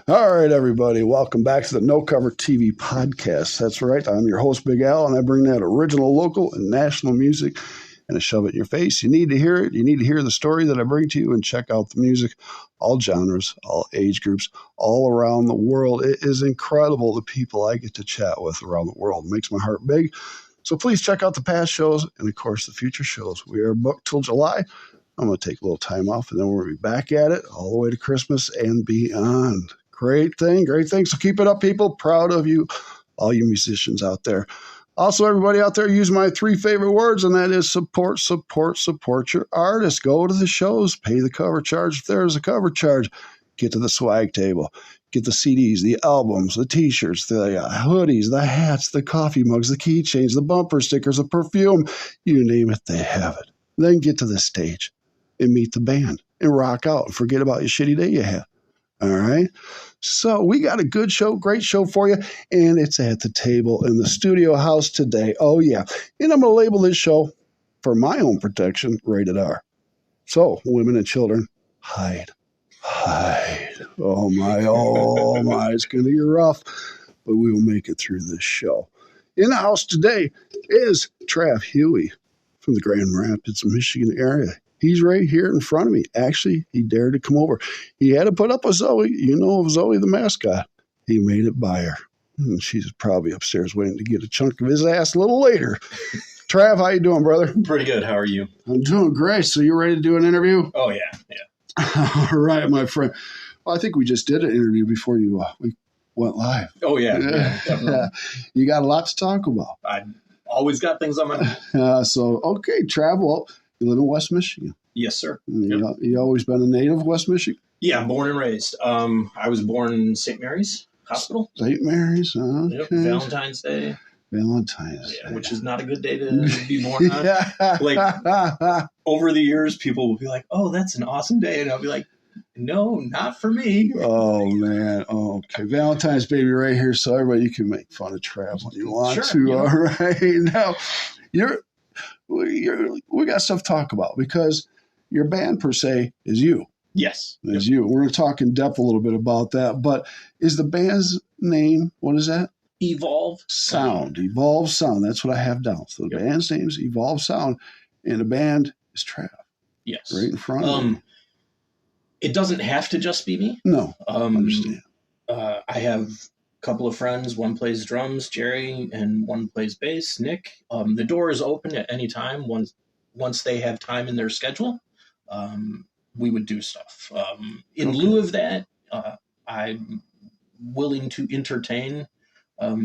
All right, everybody. Welcome back to the No Cover TV podcast. That's right. I'm your host, Big Al, and I bring that original, local, and national music and I shove it in your face. You need to hear it. You need to hear the story that I bring to you and check out the music, all genres, all age groups, all around the world. It is incredible the people I get to chat with around the world. It makes my heart big. So please check out the past shows and, of course, the future shows. We are booked till July. I'm going to take a little time off, and then we're going to be back at it all the way to Christmas and beyond. Great thing, great thing. So keep it up, people. Proud of you, all you musicians out there. Also, everybody out there, use my 3 favorite words, and that is support, support, support your artists. Go to the shows, pay the cover charge if there is a cover charge. Get to the swag table. Get the CDs, the albums, the T-shirts, the hoodies, the hats, the coffee mugs, the keychains, the bumper stickers, the perfume. You name it, they have it. Then get to the stage and meet the band and rock out and forget about your shitty day you had. All right. So we got a good show, great show for you. And it's at the table in the studio house today. Oh, yeah. And I'm going to label this show, for my own protection, rated R. So, women and children, hide. Hide. Oh, my. It's going to be rough. But we will make it through this show. In the house today is Trav Huey from the Grand Rapids, Michigan area. He's right here in front of me. Actually, he dared to come over. He had to put up with Zoe. You know of Zoe the mascot. He made it by her. And she's probably upstairs waiting to get a chunk of his ass a little later. Trav, how you doing, brother? Pretty good. How are you? I'm doing great. So you ready to do an interview? Oh, yeah. All right, my friend. Well, I think we just did an interview before we went live. Oh, yeah. Definitely. You got a lot to talk about. I always got things on my mind. Okay, Trav, well, you live in West Michigan. Yes, sir. You always been a native of West Michigan? Yeah, born and raised. I was born in St. Mary's Hospital. St. Mary's, okay. Yep. Valentine's Day. Which is not a good day to be born on. Like, over the years, people will be like, oh, that's an awesome day. And I'll be like, no, not for me. Oh, man. Oh, okay. Valentine's baby right here. So everybody, you can make fun of Trav when you want to. Yeah. All right. Now, we got stuff to talk about because your band per se is you. Yes. Is you. We're going to talk in depth a little bit about that. But is the band's name, what is that? Evolve Sound. Evolve Sound. That's what I have down. So the band's name is Evolve Sound, and the band is Trav. Yes. Right in front of me. It doesn't have to just be me. No. I understand. I have couple of friends. One plays drums, Jerry, and one plays bass, Nick. The door is open at any time. Once they have time in their schedule, we would do stuff. In lieu of that, I'm willing to entertain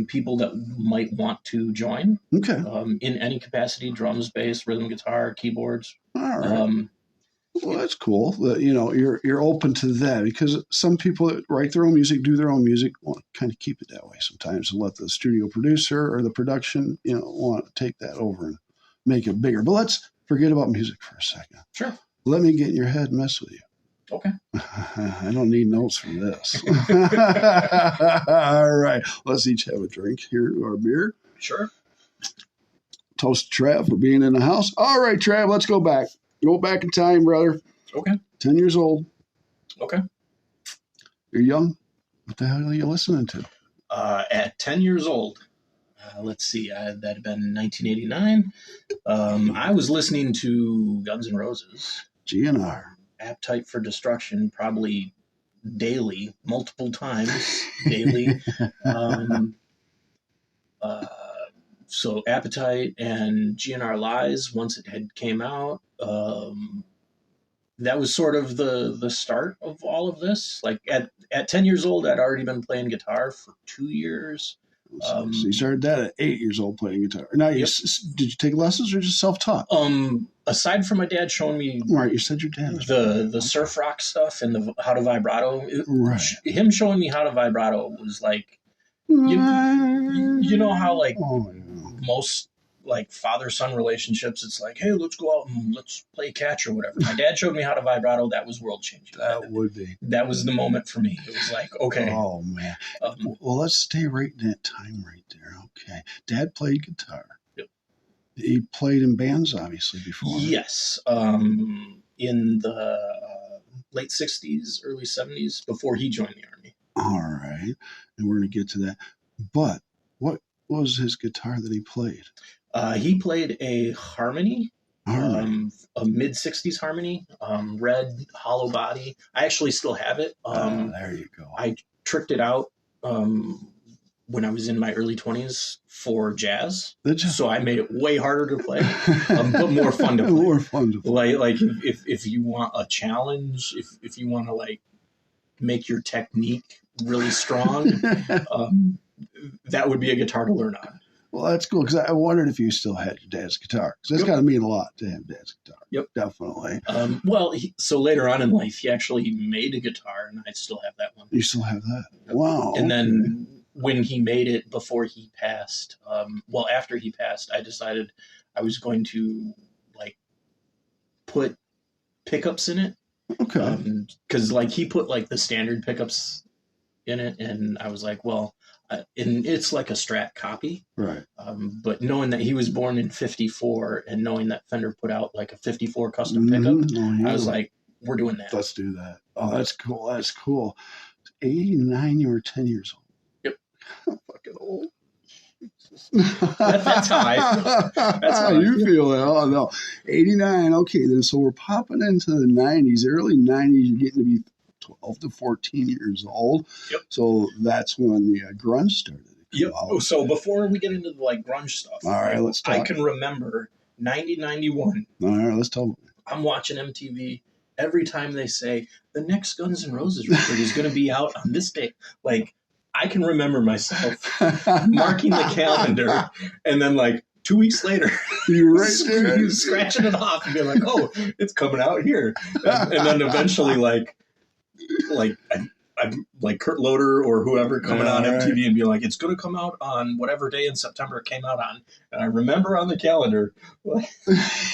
people that might want to join. Okay. In any capacity: drums, bass, rhythm guitar, keyboards. All right. Well, that's cool. You're open to that because some people that write their own music, do their own music, want to kind of keep it that way sometimes and let the studio producer or the production, want to take that over and make it bigger. But let's forget about music for a second. Sure. Let me get in your head and mess with you. Okay. I don't need notes for this. All right. Let's each have a drink here, our beer. Sure. Toast to Trav for being in the house. All right, Trav, let's go back. Go back in time, brother. Okay. 10 years old. Okay. You're young. What the hell are you listening to? At 10 years old, let's see, that had been 1989. I was listening to Guns N' Roses. GNR. Appetite for Destruction, probably daily, multiple times daily. So Appetite and GNR Lies, once it had came out, that was sort of the start of all of this. Like at 10 years old, I'd already been playing guitar for 2 years. So you started that at 8 years old playing guitar. Now, did you take lessons or just self-taught? Aside from my dad showing me, right? You said your dad was the surf rock stuff and the how to vibrato. Right. Him showing me how to vibrato was like, you know how like most like father-son relationships, it's like, hey, let's go out and let's play catch or whatever. My dad showed me how to vibrato. That was world-changing. That would be. That was the moment for me. It was like, okay. Oh, man. Well, let's stay right in that time right there. Okay. Dad played guitar. Yep. He played in bands, obviously, before. Yes. In the late 60s, early 70s, before he joined the Army. All right. And we're going to get to that. But what was his guitar that he played? He played a harmony. Harmony. A mid 60s harmony, red hollow body. I actually still have it. There you go. I tricked it out when I was in my early 20s for jazz. So I made it way harder to play, but more fun to play. More fun to play. Like if you want a challenge, if you want to like make your technique really strong, that would be a guitar to learn on. Well, that's cool, because I wondered if you still had your dad's guitar. Because that's got to mean a lot to have dad's guitar. Yep. Definitely. So later on in life, he actually made a guitar, and I still have that one. You still have that? Wow. And then when he made it before he passed, after he passed, I decided I was going to, like, put pickups in it. Okay. Because, like, he put, like, the standard pickups in it, and I was like, well... and it's like a Strat copy. Right. But knowing that he was born in 54 and knowing that Fender put out like a 54 custom pickup, I was like, we're doing that. Let's do that. Oh, that's cool. That's cool. 89, you were 10 years old. Yep. I'm fucking old. That's how you feel it. Oh, no. 89. Okay, then so we're popping into the 90s, early 90s. You're getting to be 12 to 14 years old. Yep. So that's when the grunge started. Yep. So before we get into the like grunge stuff, all right, let's talk. I can remember 90-91. All right, let's talk. I'm watching MTV. Every time they say the next Guns N' Roses record is going to be out on this day, like I can remember myself marking the calendar, and then like 2 weeks later, you're right there, scratching it off and being like, "Oh, it's coming out here," and then eventually like I'm like Kurt Loder or whoever coming on MTV and being like, it's going to come out on whatever day in September it came out on. And I remember on the calendar.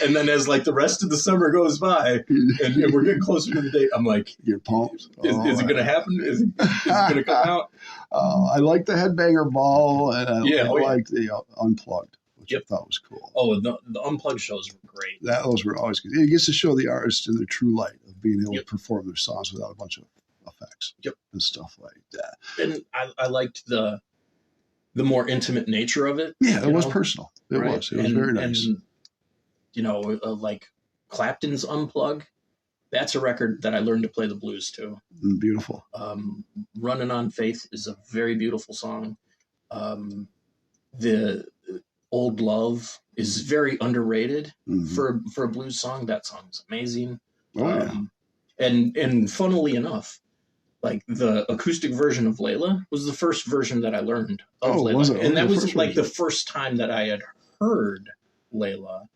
And then as like the rest of the summer goes by and we're getting closer to the date, I'm like, you're pumped. Is it going to happen? Is it going to come out? I like the Headbanger Ball, and I like the Unplugged, which I thought was cool. Oh, the Unplugged shows were great. Those were always good. It gets to show the artist in their true light of being able to perform their songs without a bunch of effects and stuff like that. And I liked the more intimate nature of it. Yeah, it was personal. It was very nice. And, like Clapton's Unplug, that's a record that I learned to play the blues to. Beautiful. Running on Faith is a very beautiful song. The Old Love is very underrated for a blues song. That song is amazing. And funnily enough, like the acoustic version of Layla was the first version that I learned of Layla. Was it? And that was like the first time that I had heard Layla.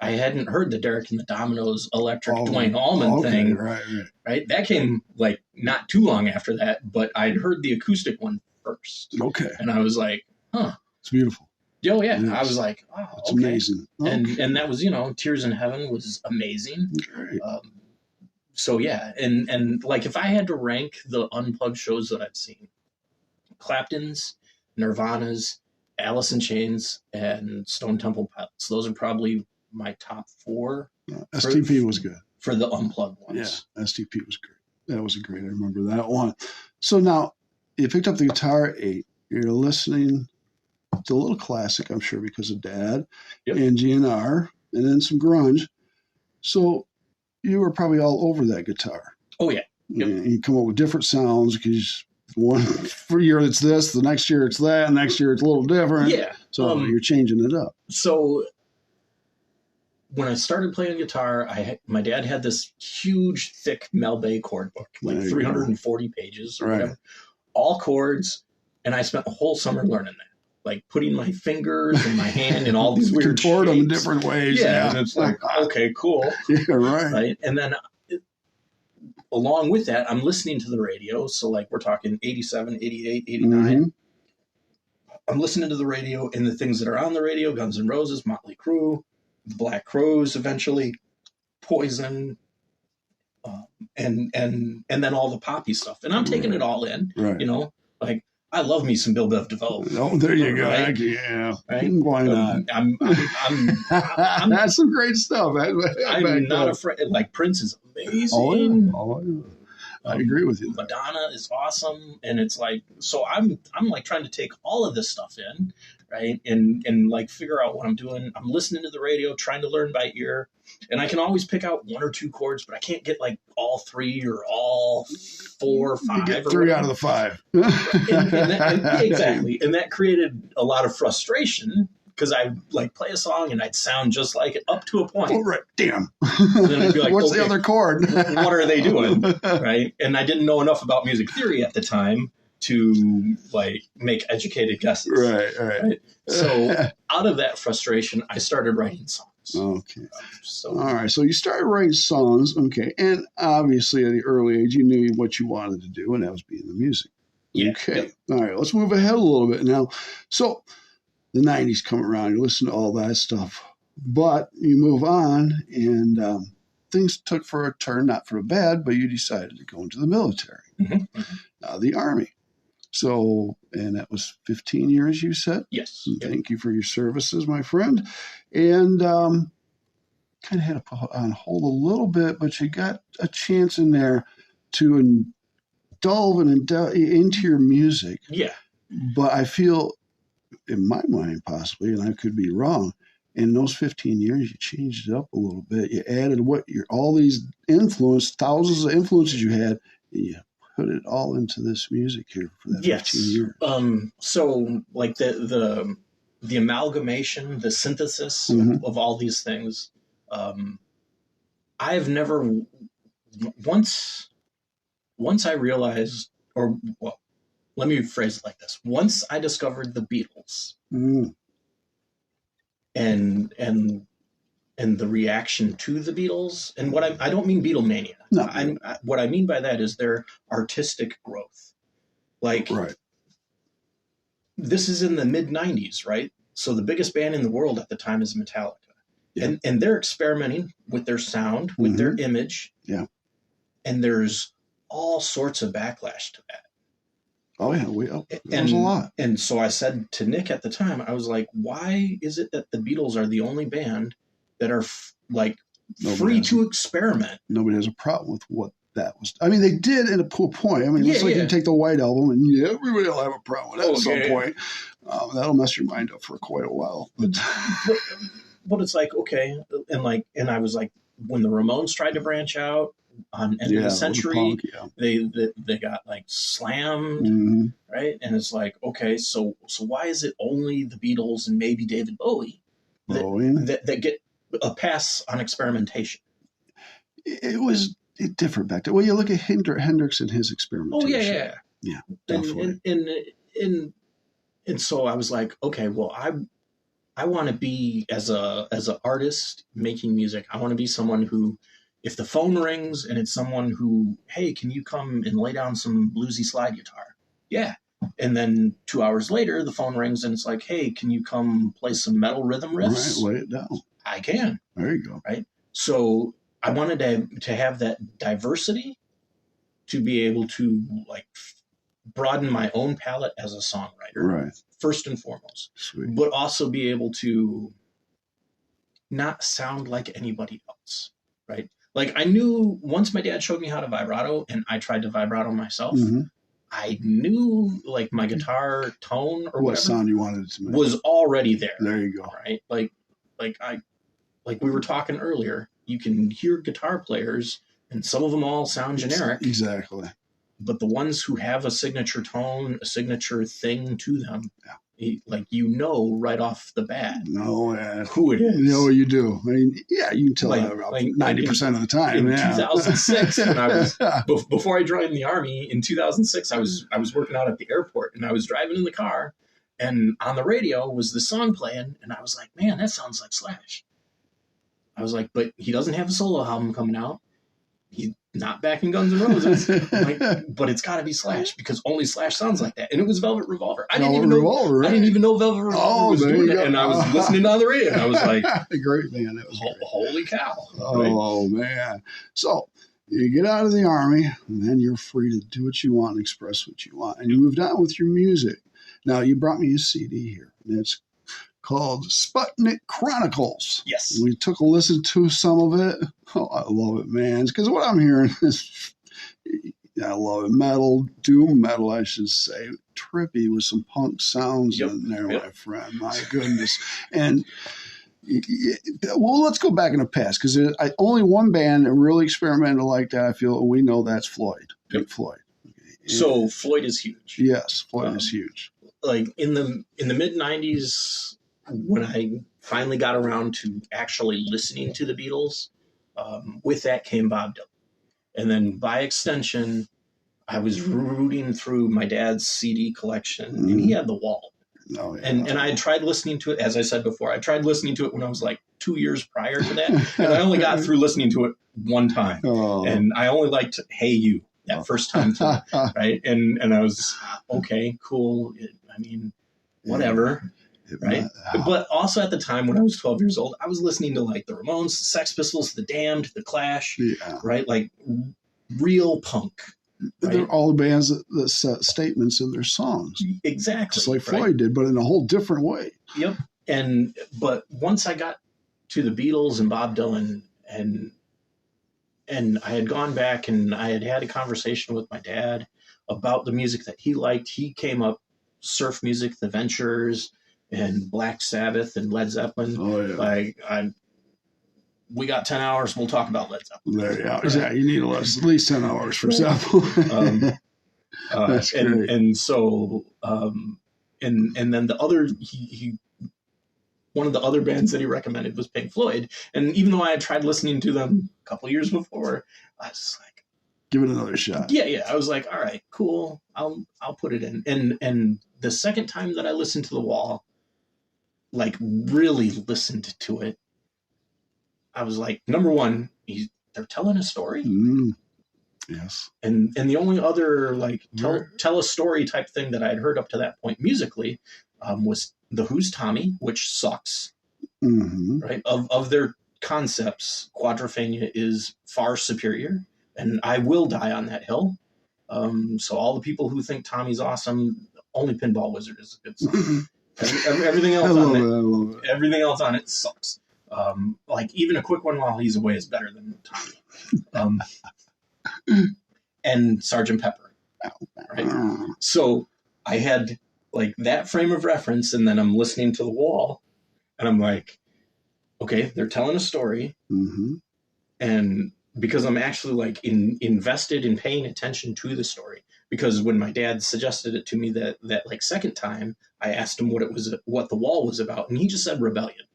I hadn't heard the Derek and the Dominoes electric Dwayne Allman thing. Right. That came like not too long after that, but I'd heard the acoustic one first. Okay. And I was like, huh. It's beautiful. Oh yeah. I was like, oh, it's amazing. And that was, Tears in Heaven was amazing. Great. So yeah, and like if I had to rank the Unplugged shows that I've seen, Clapton's, Nirvana's, Alice in Chains, and Stone Temple Pilots, those are probably my top four. STP was good. For the Unplugged ones. Yeah, STP was great. That was great. I remember that one. So now, you picked up the guitar at 8. You're listening to a little classic, I'm sure, because of Dad, and GNR, and then some grunge. So you were probably all over that guitar. Oh, yeah. Yep. You come up with different sounds because one year it's this, the next year it's that, and next year it's a little different. Yeah. So you're changing it up. So when I started playing guitar, my dad had this huge, thick Mel Bay chord book, like 340 pages or whatever, all chords, and I spent the whole summer learning that. Like putting my fingers and my hand in all these weird contort shapes. them in different ways. Yeah, and it's like, okay, cool. Yeah, right. And then along with that, I'm listening to the radio. So like we're talking 87, 88, 89. I'm listening to the radio and the things that are on the radio, Guns N' Roses, Motley Crue, the Black Crowes eventually, Poison, and then all the poppy stuff. And I'm taking it all in, like, I love me some Bill Bev DeVoe. Oh, there you go. Right? Yeah. Right? Why not? I'm That's some great stuff. I'm not afraid. Like Prince is amazing. Oh, I agree with you. Madonna is awesome, and it's like, so I'm like trying to take all of this stuff in, right, and like figure out what I'm doing. I'm listening to the radio, trying to learn by ear, and I can always pick out one or two chords, but I can't get like all three or all 4 or 5. You get 3 out of the 5. Exactly, and that created a lot of frustration. Because I like play a song and I'd sound just like it up to a point. Oh, right. Damn. Then I'd be like, what's okay, the other chord? What are they doing? Right. And I didn't know enough about music theory at the time to like make educated guesses. Right. So out of that frustration, I started writing songs. Okay. All right. So you started writing songs. Okay. And obviously at the early age, you knew what you wanted to do, and that was be in the music. Yeah. Okay. Yep. All right. Let's move ahead a little bit now. So the 90s come around, you listen to all that stuff, but you move on, and things took for a turn, not for the bad, but you decided to go into the military, the Army. So, and that was 15 years, you said? Yes. Thank you for your services, my friend. And kind of had to put on hold a little bit, but you got a chance in there to delve into your music. Yeah. But I feel, in my mind, possibly, and I could be wrong, in those 15 years, you changed it up a little bit. You added all these thousands of influences you had, and you put it all into this music here for that 15 years. So like the amalgamation, the synthesis of all these things, I've never, once I realized, or well, let me phrase it like this. Once I discovered the Beatles and the reaction to the Beatles, and what I don't mean Beatlemania. No. What I mean by that is their artistic growth. Like, this is in the mid-90s, right? So the biggest band in the world at the time is Metallica. Yeah. And they're experimenting with their sound, with their image. Yeah. And there's all sorts of backlash to that. Oh, yeah. There's a lot. And so I said to Nick at the time, I was like, why is it that the Beatles are the only band that are free to experiment? Nobody has a problem with what that was. I mean, they did at a point. I mean, it's like you take the White Album, and everybody will have a problem with that at some point. That'll mess your mind up for quite a while. But it's like, okay. And I was like, when the Ramones tried to branch out, on End of the Century, punk, they got like slammed, right? And it's like, okay, so why is it only the Beatles and maybe David Bowie that get a pass on experimentation? It was different back then. Well, you look at Hendrix and his experimentation. Yeah, definitely. And so I was like, okay, well, I want to be as an artist making music. I want to be someone who, if the phone rings and it's someone who, hey, can you come and lay down some bluesy slide guitar? Yeah. And then 2 hours later, the phone rings and it's like, hey, can you come play some metal rhythm riffs? Right, lay it down. I can. There you go. Right. So I wanted to have that diversity to be able to like broaden my own palette as a songwriter. Right. First and foremost. Sweet. But also be able to not sound like anybody else. Right. Like I knew once my dad showed me how to vibrato and I tried to vibrato myself, I knew like my guitar tone or what sound you wanted it to make was already there. There you go. Right. Like we were talking earlier, you can hear guitar players and some of them all sound generic. Exactly. But the ones who have a signature tone, a signature thing to them, like right off the bat who it is. You do. I mean, you can tell that about 90% of the time. In 2006, when I was before I joined the Army, in 2006, I was working out at the airport and I was driving in the car, and on the radio was the song playing, and I was like, man, that sounds like Slash. I was like, but he doesn't have a solo album coming out. He's not back in Guns N' Roses. But it's got to be Slash because only Slash sounds like that. And it was Velvet Revolver. I didn't even know Velvet Revolver was doing it. And I was listening on the radio and I was like, great, man. That was holy cow. Oh, man. So you get out of the Army and then you're free to do what you want and express what you want. And you moved on with your music. Now, you brought me a CD here. And it's called Sputnik Chronicles. Yes. We took a listen to some of it. Oh, I love it, man. Because what I'm hearing is Yeah, I love it. Metal, doom metal, I should say. Trippy with some punk sounds in there, my friend. My goodness. And well, let's go back in the past because only one band that really experimented like that. I feel we know that's Floyd. Pink Floyd. So Floyd is huge. Yes, Floyd is huge. Like in the mid '90s, when I finally got around to actually listening to the Beatles, with that came Bob Dylan, and then by extension, I was rooting through my dad's CD collection, and he had The Wall. Oh, yeah. And I had tried listening to it, as I said before, I tried listening to it when I was like 2 years prior to that, and I only got through listening to it one time, and I only liked Hey You that first time through, right? And I was, okay, cool. I mean, whatever, right? But also at the time when I was 12 years old, I was listening to like the Ramones, the Sex Pistols, the Damned, the Clash, right? Like real punk. Right? They're all the bands that set statements in their songs. Exactly. Just like Floyd did, but in a whole different way. Yep. But once I got to the Beatles and Bob Dylan and I had gone back and I had a conversation with my dad about the music that he liked. He came up surf music, The Ventures and Black Sabbath and Led Zeppelin. Oh, yeah. Like, we got 10 hours. We'll talk about Led Zeppelin. There you go. Exactly. You need at least 10 hours for Zeppelin. That's great. And so, and then the other, one of the other bands that he recommended was Pink Floyd. And even though I had tried listening to them a couple of years before, I was like, give it another shot. Yeah. I was like, all right, cool. I'll put it in. And the second time that I listened to The Wall, like really listened to it, I was like, number one, they're telling a story. Yes. And the only other like tell a story type thing that I had heard up to that point musically was The Who's Tommy, which sucks. Right? Of their concepts, Quadrophenia is far superior, and I will die on that hill. So all the people who think Tommy's awesome, only Pinball Wizard is a good song. Everything else on it, everything else on it sucks. Like even A Quick One While He's Away is better than Tommy. And Sgt. Pepper. Right? So I had like that frame of reference, and then I'm listening to The Wall, and I'm like, okay, they're telling a story. And because I'm actually like invested in paying attention to the story, because when my dad suggested it to me that like second time, I asked him what The Wall was about, and he just said rebellion.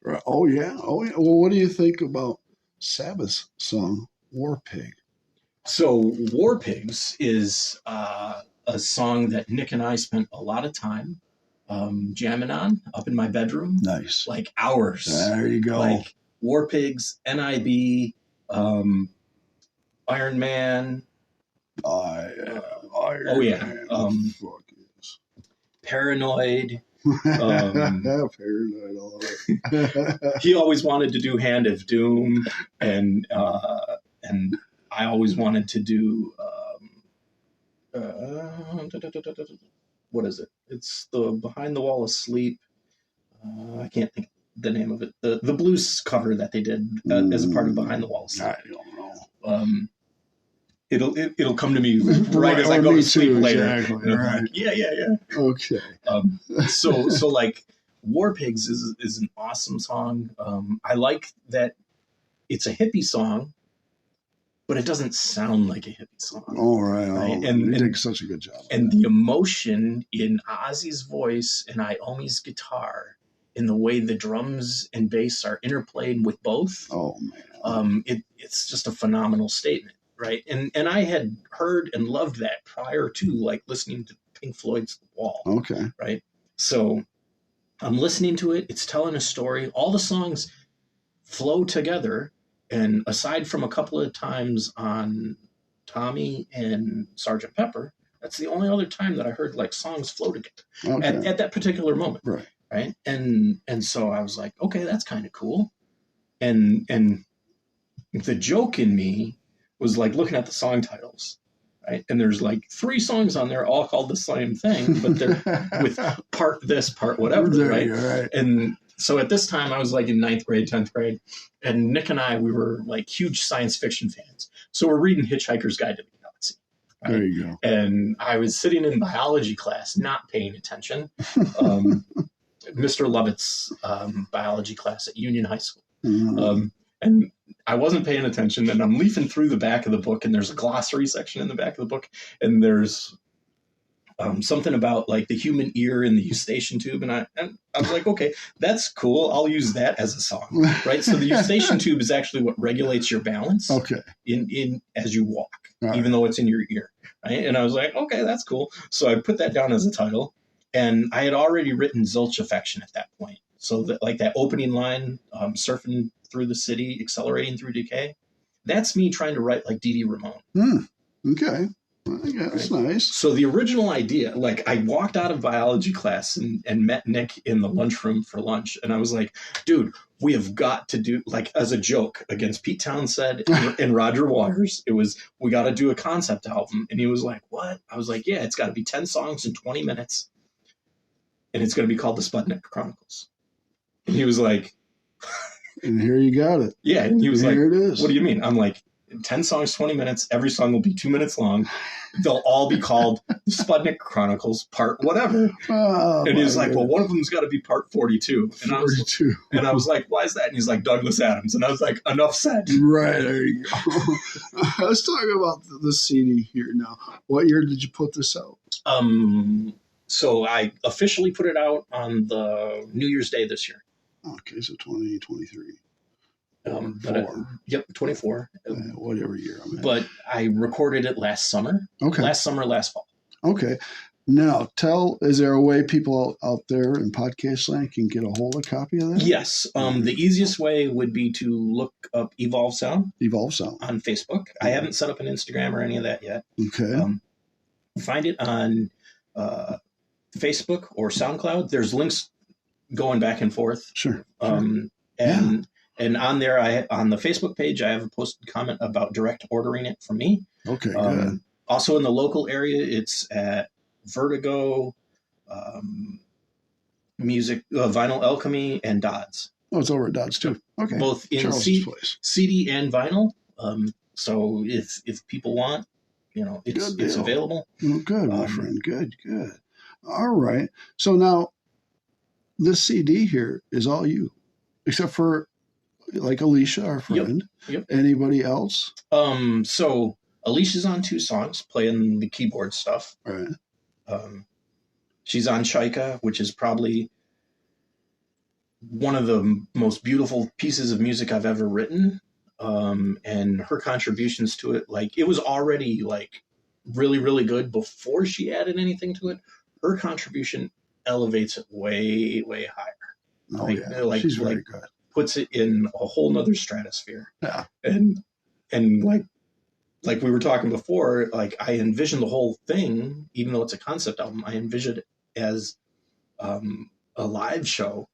Right. Oh yeah. Well, what do you think about Sabbath's song War Pig? So War Pigs is a song that Nick and I spent a lot of time jamming on up in my bedroom. Nice. Like hours. There you go. Like War Pigs, NIB, Iron Man. Iron Man. Paranoid. Paranoid, all of it. He always wanted to do Hand of Doom, and I always wanted to do what is it? It's the Behind the Wall of Sleep. I can't think the name of it. The blues cover that they did as a part of Behind the Wall of Sleep. I don't know. It'll come to me right as I go to sleep later. Exactly. Right. Like, yeah. Okay. So like War Pigs is an awesome song. I like that it's a hippie song, but it doesn't sound like a hippie song. All right. Right? And you did such a good job. And the emotion in Ozzy's voice and Iommi's guitar, in the way the drums and bass are interplayed with both. Oh man. It's just a phenomenal statement. Right. And I had heard and loved that prior to like listening to Pink Floyd's The Wall. Okay. Right. So I'm listening to it. It's telling a story. All the songs flow together. And aside from a couple of times on Tommy and Sgt. Pepper, that's the only other time that I heard like songs flow together at that particular moment. Right. Right. And so I was like, okay, that's kind of cool. And the joke in me was like looking at the song titles, right? And there's like 3 songs on there all called the same thing, but they're with part this, part whatever, right? Right? And so at this time I was like in 9th grade, 10th grade, and Nick and I, we were like huge science fiction fans. So we're reading Hitchhiker's Guide to the Galaxy, Right? There you go. And I was sitting in biology class, not paying attention. Mr. Lovett's biology class at Union High School. And I wasn't paying attention, and I'm leafing through the back of the book, and there's a glossary section in the back of the book, and there's something about like the human ear and the eustachian tube, and I was like, okay, that's cool. I'll use that as a song, right? So the eustachian tube is actually what regulates your balance, in as you walk, even though it's in your ear, right? And I was like, okay, that's cool. So I put that down as a title, and I had already written Zilch Affection at that point. So that like that opening line, surfing through the city, accelerating through decay, that's me trying to write like Dee Dee Ramone. Okay. Yeah, that's nice. So the original idea, like I walked out of biology class and met Nick in the lunchroom for lunch. And I was like, dude, we have got to do, like as a joke against Pete Townsend and Roger Waters, it was, we got to do a concept album. And he was like, what? I was like, yeah, it's got to be 10 songs in 20 minutes. And it's going to be called the Sputnik Chronicles. And he was like, and here you got it. Yeah. And he was here like, it is. What do you mean? I'm like, 10 songs, 20 minutes. Every song will be 2 minutes long. They'll all be called the Sputnik Chronicles part whatever. And he's like, well, one of them's got to be part 42. And 42. I was like, why is that? And he's like, Douglas Adams. And I was like, enough said. Right, there you go. Let's talk about the CD here now. What year did you put this out? So I officially put it out on the New Year's Day this year. Okay, so 2023. Yep, 24. Whatever year I'm in. But I recorded it last summer. Okay. Last summer, last fall. Okay. Now, is there a way people out there in podcast land can get a hold of a copy of that? Yes. The easiest way would be to look up Evolve Sound. Evolve Sound. On Facebook. I haven't set up an Instagram or any of that yet. Okay. Find it on Facebook or SoundCloud. There's links going back and forth. Sure. And on there, on the Facebook page, I have a posted comment about direct ordering it from me. Okay, good. Also in the local area, it's at Vertigo, Music, Vinyl Alchemy, and Dodds. Oh, it's over at Dodds too. Okay. Both in CD and vinyl. So if people want, it's available. Oh, good, my friend. Good. All right. So now, this CD here is all you, except for like Alicia, our friend. Yep. Anybody else? So Alicia's on 2 songs, playing the keyboard stuff. Right. She's on Shaika, which is probably one of the most beautiful pieces of music I've ever written. And her contributions to it, like it was already like really, really good before she added anything to it. Her contribution elevates it way, way higher. She's very good. Puts it in a whole nother stratosphere. Yeah. And like we were talking before, like I envision the whole thing, even though it's a concept album, I envision it as a live show.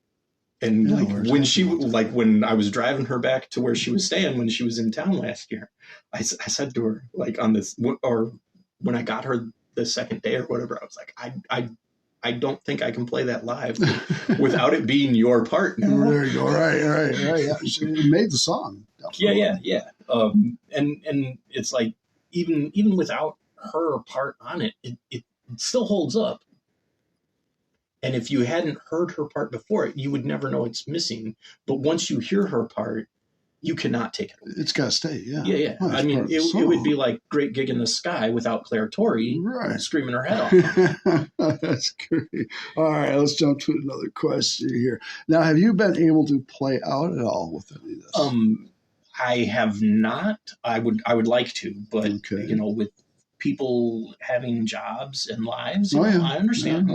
And when I was driving her back to where she was staying when she was in town last year, I said to her, like on this, or when I got her the second day or whatever, I was like, I don't think I can play that live without it being your part. Now. There you go. Right. Yeah. She made the song. Yeah. And it's like, even without her part on it, it still holds up. And if you hadn't heard her part before, you would never know it's missing. But once you hear her part, you cannot take it away. It's got to stay, yeah. Yeah. Well, I mean, it would be like Great Gig in the Sky without Claire Torrey screaming her head off. That's great. All right, let's jump to another question here. Now, have you been able to play out at all with any of this? I have not. I would like to, but with people having jobs and lives, I understand.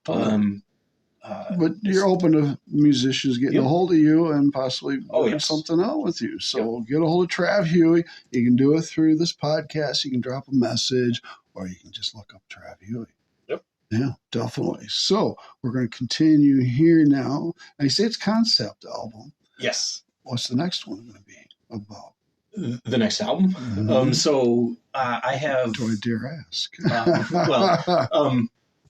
But you're open to musicians getting a hold of you and possibly doing something out with you. So get a hold of Trav Huey. You can do it through this podcast. You can drop a message, or you can just look up Trav Huey. Yep. Yeah, definitely. So we're going to continue here now. I say it's concept album. Yes. What's the next one going to be about? The next album? Mm-hmm. So I have... Do I dare ask?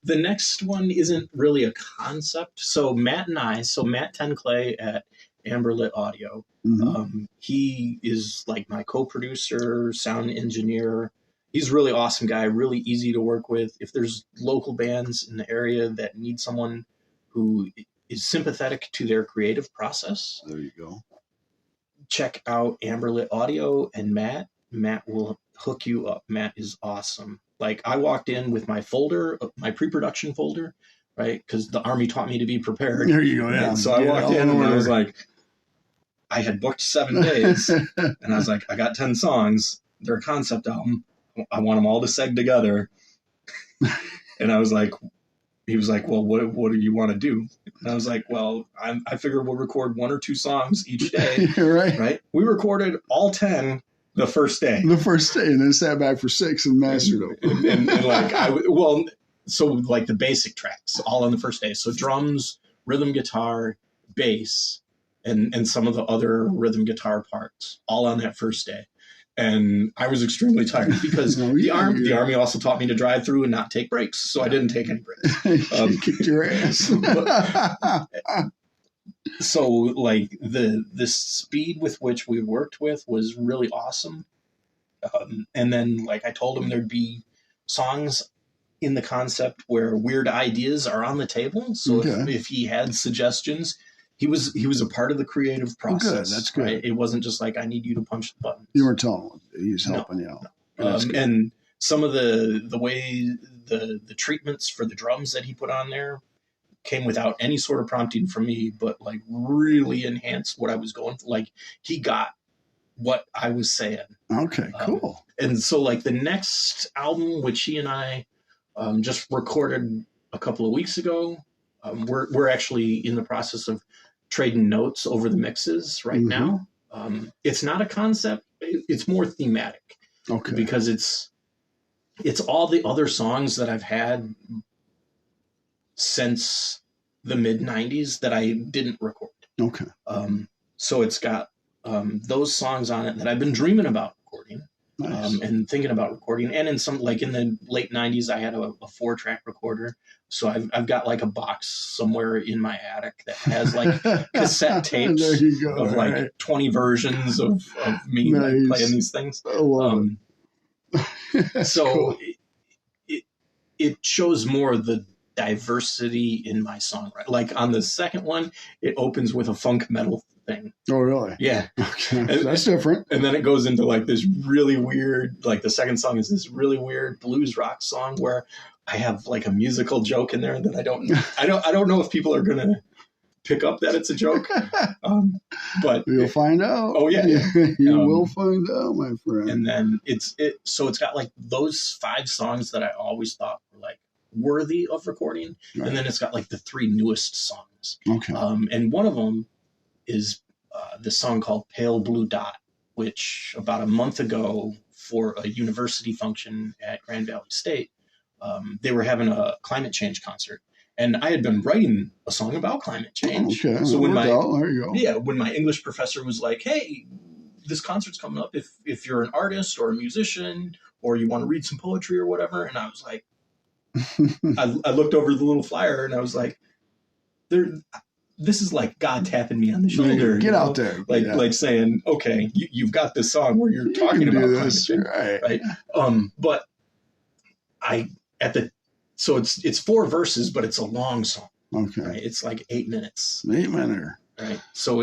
The next one isn't really a concept. So Matt Tenclay at Amberlit Audio, he is like my co-producer, sound engineer, he's a really awesome guy, really easy to work with. If there's local bands in the area that need someone who is sympathetic to their creative process, there you go. Check out Amberlit Audio and Matt. Matt will hook you up. Matt is awesome. Like, I walked in with my folder, my pre-production folder, right? Because the Army taught me to be prepared. There you go. Yeah. And so I walked in and I was like, I had booked 7 days, and I was like, I got 10 songs. They're a concept album. I want them all to seg together. And I was like, he was like, well, what do you want to do? And I was like, well, I figure we'll record 1 or 2 songs each day. Right. We recorded all 10 the first day. And then sat back for 6 and mastered them. and like, so like the basic tracks all on the first day. So drums, rhythm guitar, bass, and some of the other rhythm guitar parts all on that first day. And I was extremely tired because the Army also taught me to drive through and not take breaks. So I didn't take any breaks. Kicked your ass. So like the speed with which we worked with was really awesome. And then like I told him there'd be songs in the concept where weird ideas are on the table. So if he had suggestions, he was a part of the creative process. Good. That's good. Right? It wasn't just like, I need you to punch the buttons. You were telling him. He was helping you out. And some of the way the treatments for the drums that he put on there came without any sort of prompting from me, but like really enhanced what I was going for. Like, he got what I was saying. Okay, cool. And so like the next album, which he and I just recorded a couple of weeks ago, we're actually in the process of trading notes over the mixes right now. It's not a concept. It's more thematic. Okay. Because it's all the other songs that I've had since the mid 90s that I didn't record. Okay. So it's got those songs on it that I've been dreaming about recording. Nice. And thinking about recording. And in some, like in the late 90s, I had a 4-track recorder. So I've got like a box somewhere in my attic that has like cassette tapes of like 20 versions of me like playing these things. I love it. So cool. it shows more of the diversity in my songwriting. Like on the second one, it opens with a funk metal thing. Oh, really? Yeah. Okay. That's different. And then it goes into like this really weird, like the second song is this really weird blues rock song where I have like a musical joke in there that I don't know if people are going to pick up that it's a joke. But you'll find out. Oh yeah. You will find out, my friend. And then so it's got like those 5 songs that I always thought were like worthy of recording. Right. And then it's got like the 3 newest songs. Okay. And one of them is this song called Pale Blue Dot, which about a month ago for a university function at Grand Valley State, they were having a climate change concert. And I had been writing a song about climate change. Okay. So when there you go. Yeah, when my English professor was like, hey, this concert's coming up if you're an artist or a musician or you want to read some poetry or whatever. And I was like, I looked over the little flyer and I was like, this is like God tapping me on the shoulder. Get out there. Like saying, okay, you've got this song where you're talking about climate change. Right. But so it's 4 verses, but it's a long song. Okay. Right? It's like 8 minutes. 8 minutes. Right. So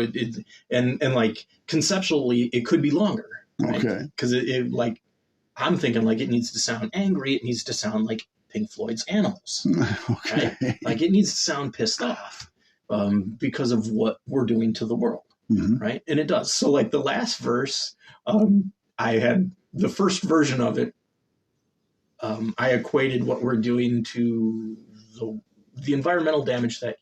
and like conceptually it could be longer. Right? Okay. Because it like, I'm thinking like it needs to sound angry. It needs to sound like Pink Floyd's Animals. Okay. Right? Like it needs to sound pissed off because of what we're doing to the world. Mm-hmm. Right. And it does. So like the last verse, I had the first version of it. I equated what we're doing to the environmental damage that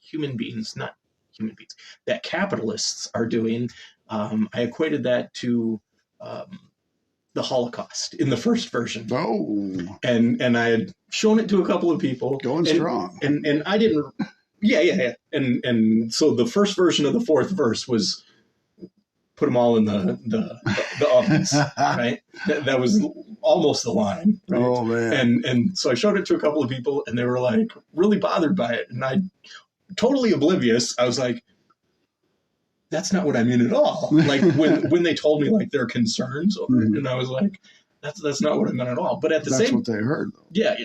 that capitalists are doing. I equated that to the Holocaust in the first version. Oh. And I had shown it to a couple of people. Going strong. And I didn't. Yeah. And so the first version of the 4th verse was put them all in the ovens, right? That was almost the line, right? Oh, man. And so I showed it to a couple of people and they were like really bothered by it. And I, totally oblivious, I was like, that's not what I mean at all. Like when they told me like their concerns over it, and I was like, that's not what I meant at all. But at the that's what they heard, though. Yeah.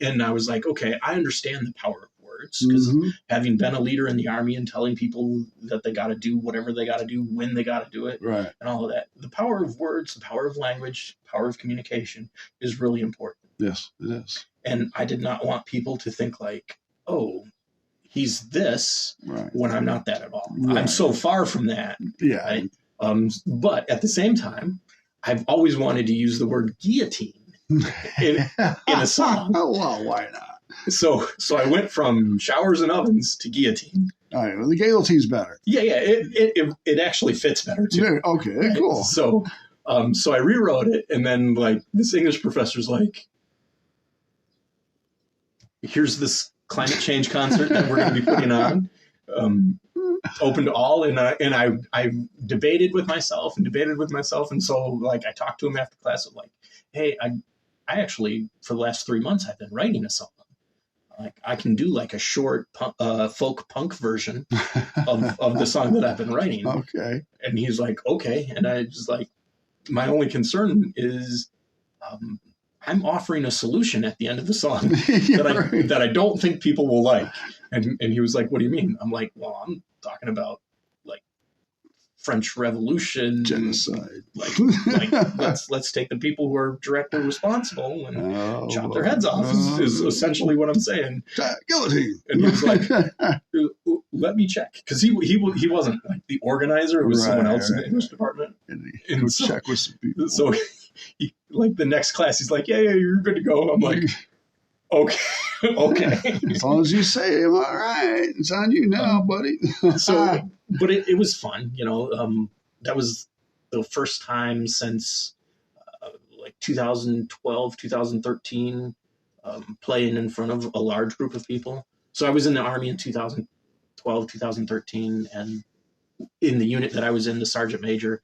And I was like, okay, I understand the power of words, because having been a leader in the Army and telling people that they got to do whatever they got to do when they got to do it, right, and all of that. The power of words, the power of language, power of communication is really important. Yes, it is. And I did not want people to think like, oh, he's this, when I'm not that at all. Right. I'm so far from that. Yeah. Right? But at the same time, I've always wanted to use the word guillotine in a song. Well, why not? So I went from showers and ovens to guillotine. All right, well, the guillotine's better. Yeah, it actually fits better too. Yeah, okay, right? Cool. So I rewrote it, and then like this English professor's like, here's this climate change concert that we're going to be putting on, open to all. And I debated with myself, and so like I talked to him after class of like, hey, I actually for the last 3 months I've been writing a song. Like I can do like a short folk punk version of the song that I've been writing. Okay. And he's like, okay. And I just like, my only concern is I'm offering a solution at the end of the song that I don't think people will like. And he was like, what do you mean? I'm like, well, I'm talking about like French Revolution, genocide. Like let's take the people who are directly responsible and chop their heads off is essentially what I'm saying. Guillotine. And he was like, let me check, because he wasn't like the organizer; it was someone else in the English department. And he so, check with some people. So, he, like the next class, he's like, yeah, you're good to go. I'm like, okay. As long as you say, all right, it's on you now, buddy. But it was fun, you know. That was the first time since like 2012, 2013, playing in front of a large group of people. So I was in the Army in 2012, 2013, and in the unit that I was in, the sergeant major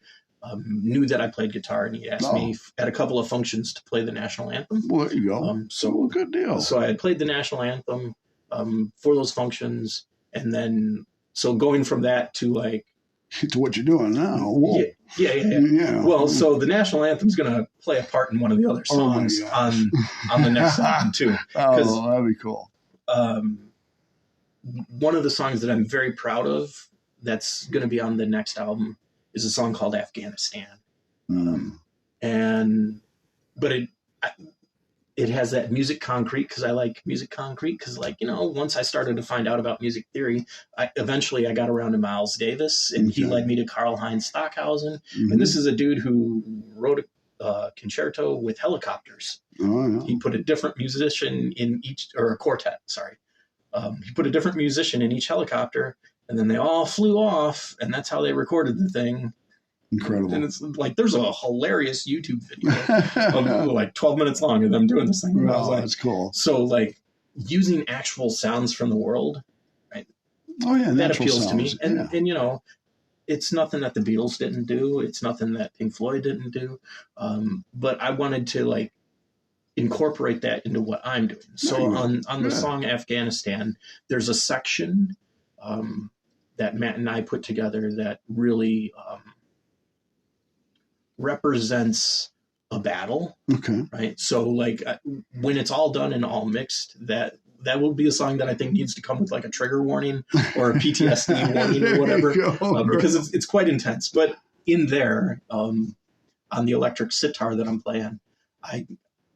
knew that I played guitar, and he asked me at a couple of functions to play the national anthem. Well, there you go. Good deal. So I had played the national anthem for those functions, and then so going from that to like to what you're doing now. Whoa. Yeah. Well, so the national anthem is going to play a part in one of the other songs on the next album too. Oh, that'd be cool. One of the songs that I'm very proud of that's going to be on the next album is a song called Afghanistan. But it has that music concrete, because I like music concrete, because like, you know, once I started to find out about music theory, eventually I got around to Miles Davis, and he led me to Karl-Heinz Stockhausen. And this is a dude who wrote a concerto with helicopters. He put a different musician in each, or a quartet, sorry. He put a different musician in each helicopter, and then they all flew off, and that's how they recorded the thing. Incredible. And it's like, there's a hilarious YouTube video of like 12 minutes long of them doing this thing. Oh, like, that's cool. So like using actual sounds from the world, right? Oh yeah, that appeals to me. And you know, it's nothing that the Beatles didn't do. It's nothing that Pink Floyd didn't do. But I wanted to like incorporate that into what I'm doing. So on the song Afghanistan, there's a section that Matt and I put together that really represents a battle. Okay. Right. So like when it's all done and all mixed, that will be a song that I think needs to come with like a trigger warning or a PTSD warning or whatever, because it's quite intense. But in there, on the electric sitar that I'm playing,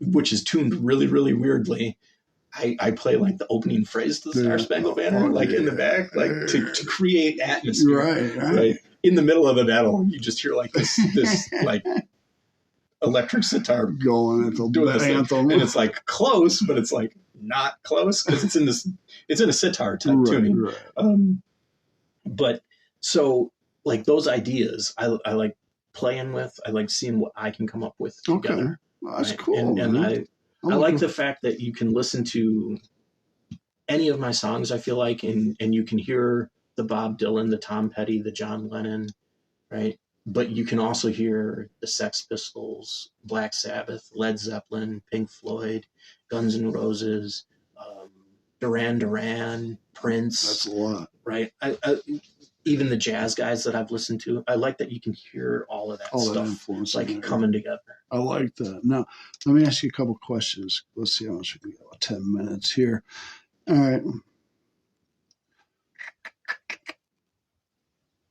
which is tuned really, really weirdly, I play like the opening phrase to the Star Spangled Banner, like in the back, like to create atmosphere. Right. In the middle of the battle, you just hear like this like electric sitar going at the anthem, and it's like close, but it's like not close because it's in a sitar type tuning. Right. But so like those ideas, I like playing with. I like seeing what I can come up with together. Okay. Well, that's cool. And I like the fact that you can listen to any of my songs, I feel like, and you can hear the Bob Dylan, the Tom Petty, the John Lennon, right? But you can also hear the Sex Pistols, Black Sabbath, Led Zeppelin, Pink Floyd, Guns N' Roses, Duran Duran, Prince. That's a lot. Right? even the jazz guys that I've listened to, I like that you can hear all of that All that stuff influence like in there. coming together. I like that. Now, let me ask you a couple questions. Let's see how much we can get. About 10 minutes here. All right.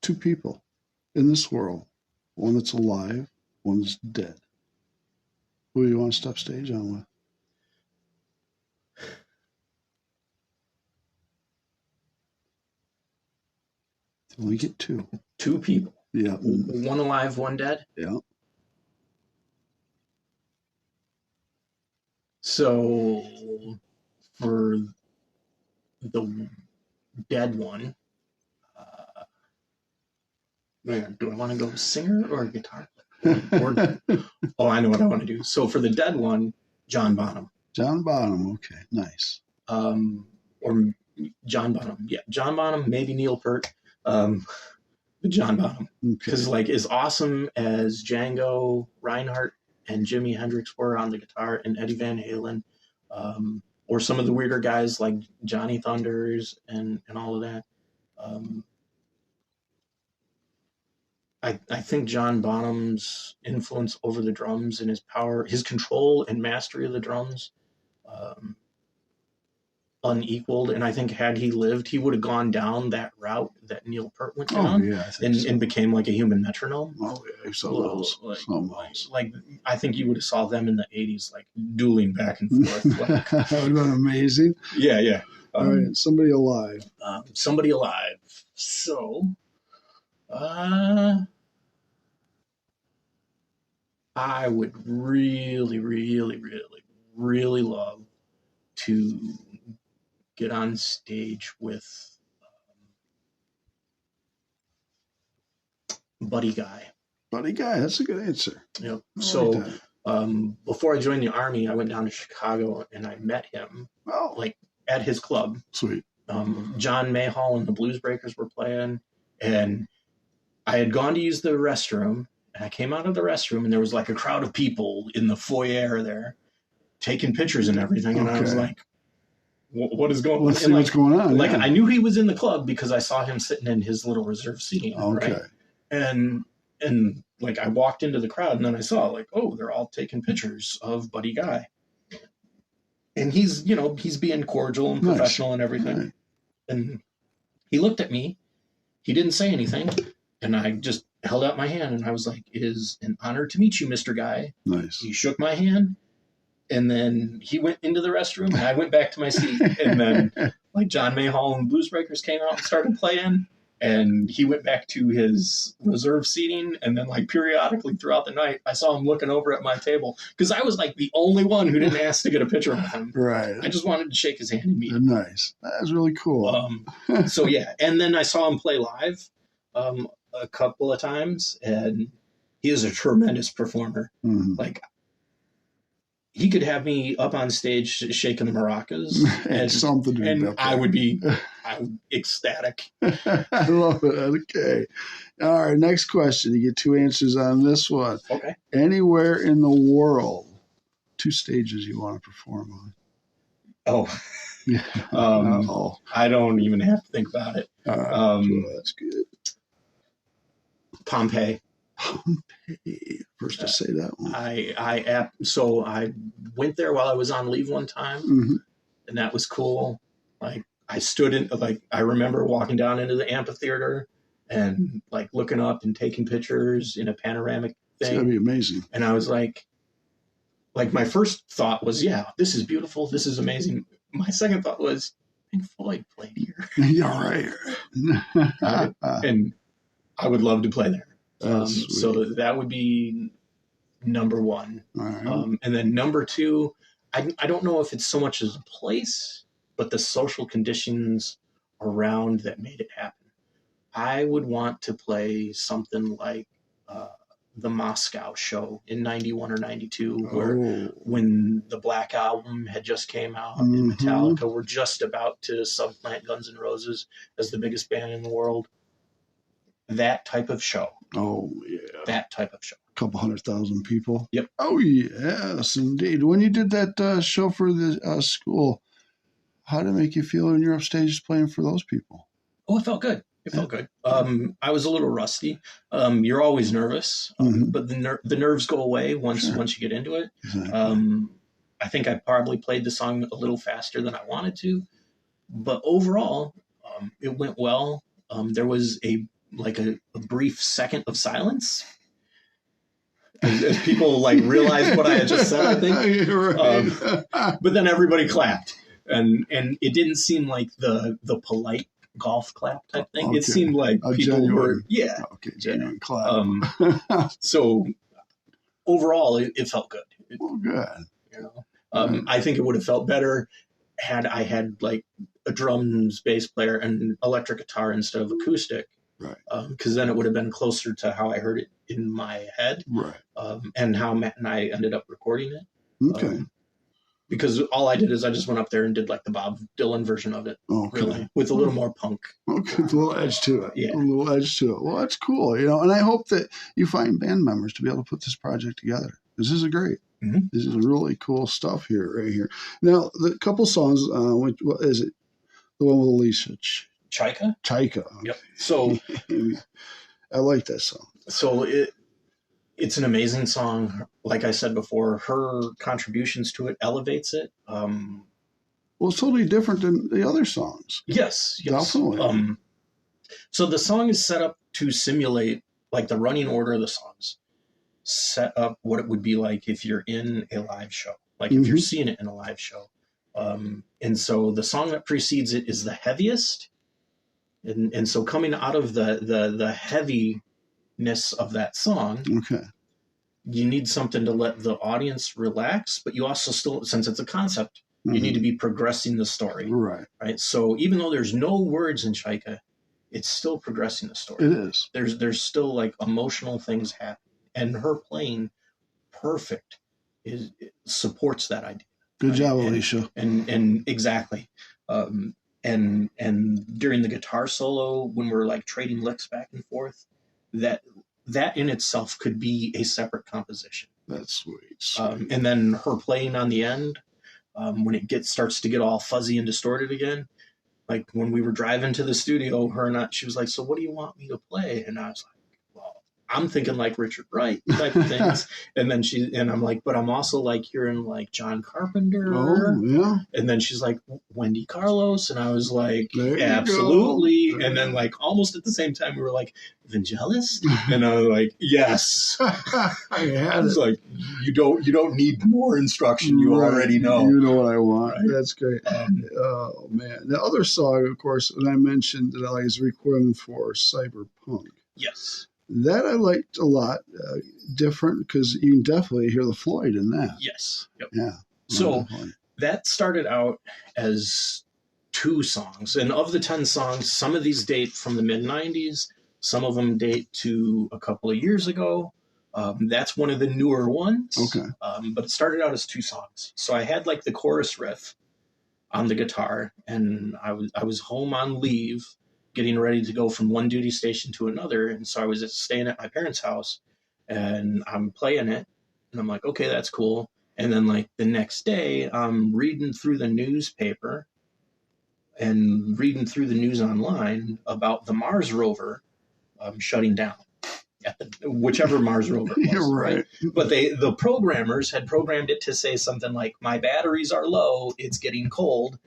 2 people in this world. One that's alive, one that's dead. Who do you want to step stage on with? We get 2. 2 people. Yeah. One alive, one dead. Yeah. So for the dead one, do I want to go singer or guitar player? Oh, I know what I want to do. So for the dead one, John Bonham. John Bonham. Okay. Nice. Or John Bonham. Yeah, John Bonham, maybe Neil Peart. John Bonham. Because like as awesome as Django Reinhardt and Jimi Hendrix were on the guitar and Eddie Van Halen, or some of the weirder guys like Johnny Thunders and all of that. I think John Bonham's influence over the drums and his power, his control and mastery of the drums, unequaled. And I think had he lived, he would have gone down that route that Neil Peart went down, and became like a human metronome. Oh yeah, something else. Like I think you would have saw them in the '80s, like dueling back and forth. Like, that would have been amazing. Yeah. All right, somebody alive. Somebody alive. So, I would really, really, really, really love to get on stage with Buddy Guy. Buddy Guy, that's a good answer. Yep. So before I joined the Army, I went down to Chicago and I met him like at his club. Sweet. John Mayhall and the Blues Breakers were playing, and I had gone to use the restroom, and I came out of the restroom, and there was like a crowd of people in the foyer there taking pictures and everything, and I was like, what is going on? Let's see what's going on. Like, I knew he was in the club because I saw him sitting in his little reserve seating. Okay. Right? And like I walked into the crowd and then I saw like, oh, they're all taking pictures of Buddy Guy. And he's being cordial and professional and everything. Right. And he looked at me. He didn't say anything. And I just held out my hand and I was like, it is an honor to meet you, Mr. Guy. Nice. He shook my hand. And then he went into the restroom and I went back to my seat. And then like John Mayhall and Blues Breakers came out and started playing. And he went back to his reserve seating. And then like periodically throughout the night, I saw him looking over at my table because I was like the only one who didn't ask to get a picture with him. Right. I just wanted to shake his hand and meet him. Nice. That was really cool. So yeah. And then I saw him play live a couple of times. And he is a tremendous performer. Mm-hmm. Like, he could have me up on stage shaking the maracas, and I would be ecstatic. I love it. Okay. All right. Next question. You get 2 answers on this one. Okay. Anywhere in the world, 2 stages you want to perform on? Oh. I don't even have to think about it. That's good. Pompeii. First to say that one. So I went there while I was on leave one time, and that was cool. Like I stood in, like I remember walking down into the amphitheater and like looking up and taking pictures in a panoramic thing. It's gonna be amazing. And I was like my first thought was, yeah, this is beautiful. This is amazing. My second thought was, Pink Floyd played here. Yeah, right. And I would love to play there. So that would be number 1. Right. And then number 2, I don't know if it's so much as a place, but the social conditions around that made it happen. I would want to play something like the Moscow show in 91 or 92, where when the Black Album had just came out and Metallica were just about to supplant Guns N' Roses as the biggest band in the world. That type of show. Oh, yeah. That type of show. A couple 100,000 people. Yep. Oh, yes, indeed. When you did that show for the school, how did it make you feel when you're upstage playing for those people? Oh, it felt good. It felt good. I was a little rusty. You're always nervous, but the nerves go away once you get into it. Exactly. I think I probably played the song a little faster than I wanted to, but overall, it went well. There was a brief second of silence as people like realized what I had just said, I think. Right. But then everybody clapped, and it didn't seem like the polite golf clap type thing. Okay. It seemed like A people genuine, were, yeah. Okay, genuine clap. So overall, it felt good. Well, good. You know, I think it would have felt better had I had like a drums, bass player, and electric guitar instead of acoustic. Right. Because then it would have been closer to how I heard it in my head. Right. And how Matt and I ended up recording it. Okay. Because all I did is I just went up there and did like the Bob Dylan version of it. Okay. Really, with a little more punk. Okay, a little edge to it. Yeah. A little edge to it. Well, that's cool, you know, and I hope that you find band members to be able to put this project together. This is great. Mm-hmm. This is really cool stuff here, right here. Now, the couple songs, what is it? The one with Alicia. Chaika? Chaika. Okay. Yep. So I like that song. So it's an amazing song. Like I said before, her contributions to it elevates it. Well, it's totally different than the other songs. Yes. Definitely. So the song is set up to simulate like the running order of the songs. Set up what it would be like if you're in a live show, like if you're seeing it in a live show. And so the song that precedes it is the heaviest. And so coming out of the heaviness of that song, okay, you need something to let the audience relax, but you also still, since it's a concept, you need to be progressing the story. Right. So even though there's no words in Chaika, it's still progressing the story. It is. There's still like emotional things happening, and her playing perfect supports that idea. Good job, Alicia. And exactly. And during the guitar solo, when we're like trading licks back and forth, that in itself could be a separate composition. That's sweet. And then her playing on the end, when it starts to get all fuzzy and distorted again, like when we were driving to the studio, she was like, "So what do you want me to play?" And I was like, "Well, I'm thinking like Richard Wright type of things." And then I'm like, "But I'm also like hearing like John Carpenter." Oh, yeah. And then she's like, "Wendy Carlos." And I was like, there "Absolutely." And then like almost at the same time we were like, "Vangelis?" And I was like, "Yes." I was like, you don't need more instruction. You already know. You know what I want. Right? That's great. Oh man. The other song, of course, that I mentioned that I like is Requiem for Cyberpunk. Yes. That I liked a lot. Different because you can definitely hear the Floyd in that. Yes. Yep. Yeah. So definitely. That started out as 2 songs. And of the 10 songs, some of these date from the mid-90s. Some of them date to a couple of years ago. That's one of the newer ones. Okay. But it started out as 2 songs. So I had like the chorus riff on the guitar, and I was home on leave, getting ready to go from one duty station to another. And so I was just staying at my parents' house, and I'm playing it, and I'm like, okay, that's cool. And then like the next day, I'm reading through the newspaper and reading through the news online about the Mars rover shutting down. Whichever Mars rover it was, You're right. But the programmers had programmed it to say something like, "My batteries are low, it's getting cold."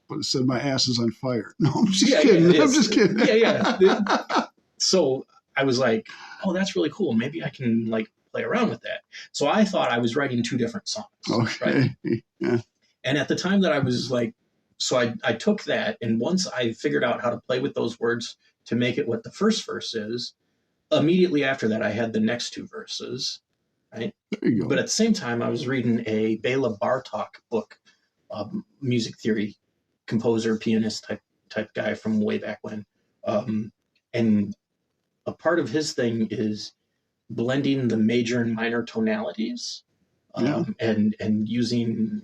But it said my ass is on fire. No, I'm just kidding. Yeah, I'm just kidding. Yeah. So I was like, "Oh, that's really cool. Maybe I can like play around with that." So I thought I was writing 2 different songs. Okay. Right? Yeah. And at the time that I was like, so I took that, and once I figured out how to play with those words to make it what the first verse is, immediately after that, I had the next 2 verses, right? There you go. But at the same time, I was reading a Bela Bartok book, music theory, composer, pianist type guy from way back when. And a part of his thing is blending the major and minor tonalities, and using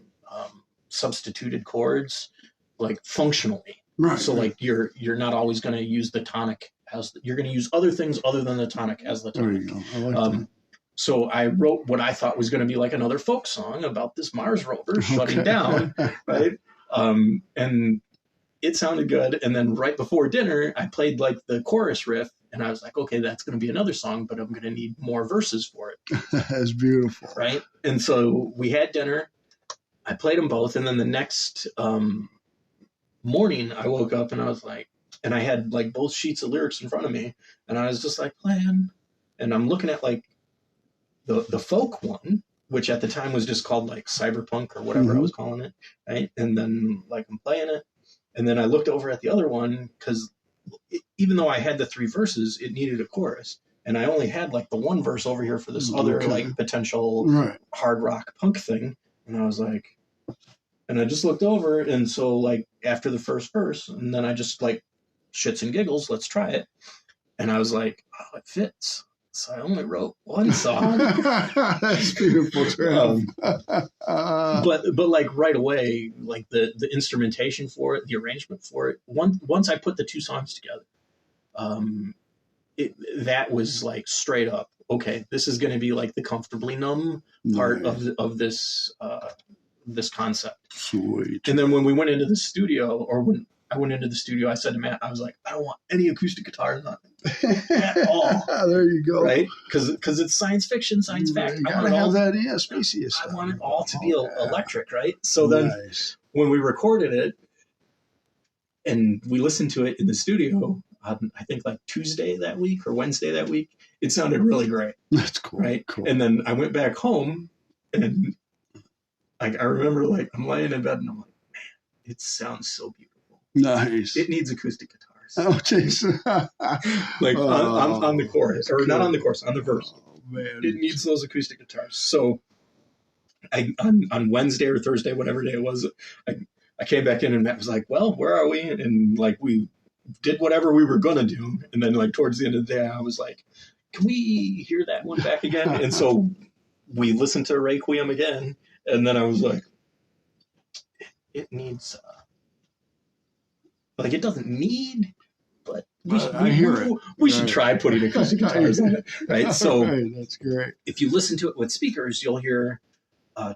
substituted chords, like functionally. Right. So like you're not always going to use the tonic you're going to use other things other than the tonic as the tonic. There you go. I like that. So I wrote what I thought was going to be like another folk song about this Mars rover shutting down, right? And it sounded good. And then right before dinner, I played like the chorus riff, and I was like, okay, that's going to be another song, but I'm going to need more verses for it. That's beautiful. Right. And so we had dinner. I played them both. And then the next morning, I woke up and I was like, and I had like both sheets of lyrics in front of me, and I was just like playing, and I'm looking at like the folk one, which at the time was just called like cyberpunk or whatever I was calling it, right? And then like I'm playing it, and then I looked over at the other one because even though I had the 3 verses, it needed a chorus, and I only had like the 1 verse over here for this other like potential hard rock punk thing, and I was like, and I just looked over, and so like after the first verse, and then I just like shits and giggles, let's try it, and I was like, oh, it fits. So I only wrote 1 song. That's beautiful, Trav. But like right away, like the instrumentation for it, the arrangement for it. Once I put the 2 songs together, that was like straight up, okay, this is going to be like the comfortably numb part of this this concept. Sweet. And then when we went into the studio, or when I went into the studio, I said to Matt, I was like, I don't want any acoustic guitar, nothing at all. There you go. Right? Because it's science fiction, science fact. You gotta have that, spacey stuff. I want it all to be electric, right? So then when we recorded it and we listened to it in the studio, I think like Tuesday that week or Wednesday that week, it sounded really great. That's cool. Right? Cool. And then I went back home, and like I remember like I'm laying in bed and I'm like, man, it sounds so beautiful. Nice. It needs acoustic guitars. Oh, jeez. Like on the chorus, or not on the chorus, on the verse. Oh, man. It needs those acoustic guitars. So on Wednesday or Thursday, whatever day it was, I came back in, and Matt was like, well, where are we? And like we did whatever we were going to do. And then like towards the end of the day, I was like, can we hear that one back again? And so we listened to Requiem again. And then I was like, it needs... like it doesn't need, but we should try putting acoustic guitars in it, right? So that's great. If you listen to it with speakers, you'll hear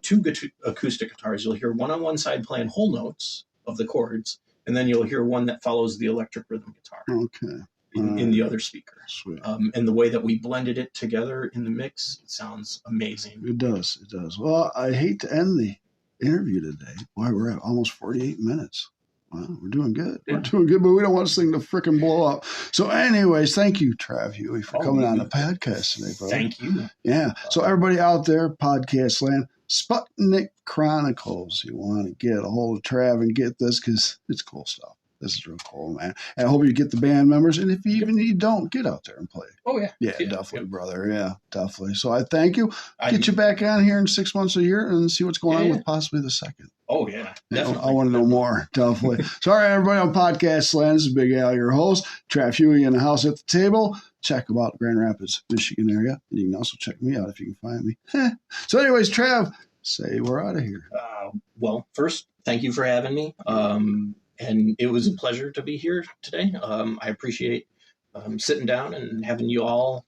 2 acoustic guitars. You'll hear one on one side playing whole notes of the chords, and then you'll hear one that follows the electric rhythm guitar. Okay. In the other speaker. Sweet. And the way that we blended it together in the mix, it sounds amazing. It does. It does. Well, I hate to end the interview today. Boy, we're at almost 48 minutes. Well, we're doing good. Yeah. We're doing good, but we don't want this thing to frickin' blow up. So anyways, thank you, Trav Huey, for coming on the podcast today, brother. Thank you. Yeah. So everybody out there, podcast land, Sputnik Chronicles. You want to get a hold of Trav and get this because it's cool stuff. This is real cool, man. And I hope you get the band members. And if you don't, get out there and play. Oh, yeah. Yeah, definitely, brother. Yeah, definitely. So I thank you. Get you back on here in 6 months, a year, and see what's going on with possibly the second. Oh, yeah. Definitely. I want to know more. Definitely. So, all right, everybody on Podcast Land. This is Big Al, your host. Trav Huey in the house at the table. Check about the Grand Rapids, Michigan area. And you can also check me out if you can find me. So anyways, Trav, say we're out of here. Well, first, thank you for having me. And it was a pleasure to be here today. I appreciate sitting down and having you all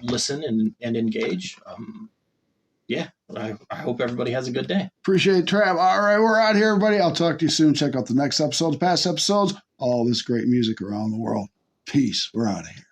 listen and engage. I hope everybody has a good day. Appreciate it, Trav. All right, we're out here, everybody. I'll talk to you soon. Check out the next episodes, past episodes, all this great music around the world. Peace. We're out of here.